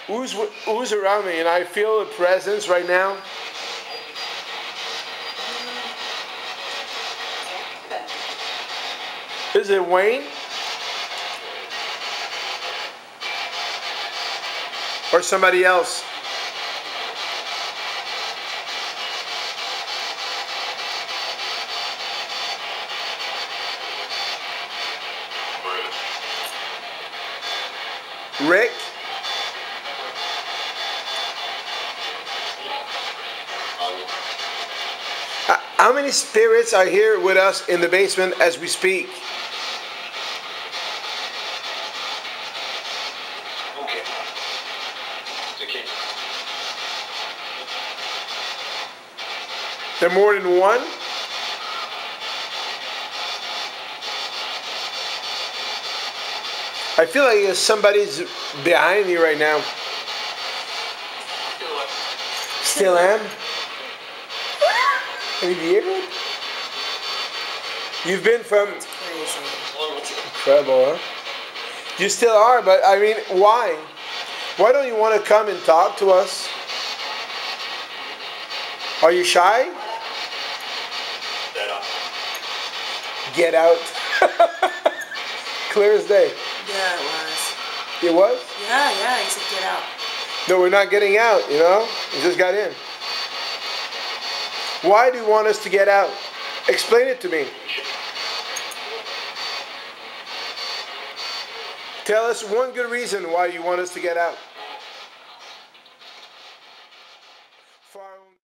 Who's around me? And I feel a presence right now. Is it Wayne? Or somebody else? Rick? How many spirits are here with us in the basement as we speak? Okay. Okay. There more than one? I feel like somebody's behind me right now. Still am? Can you hear it? You've been from... It's crazy. Incredible, huh? You still are, but I mean, why? Why don't you want to come and talk to us? Are you shy? Get out. Clear as day. Yeah, it was. It was? Yeah, he said get out. No, we're not getting out, you know? We just got in. Why do you want us to get out? Explain it to me. Tell us one good reason why you want us to get out.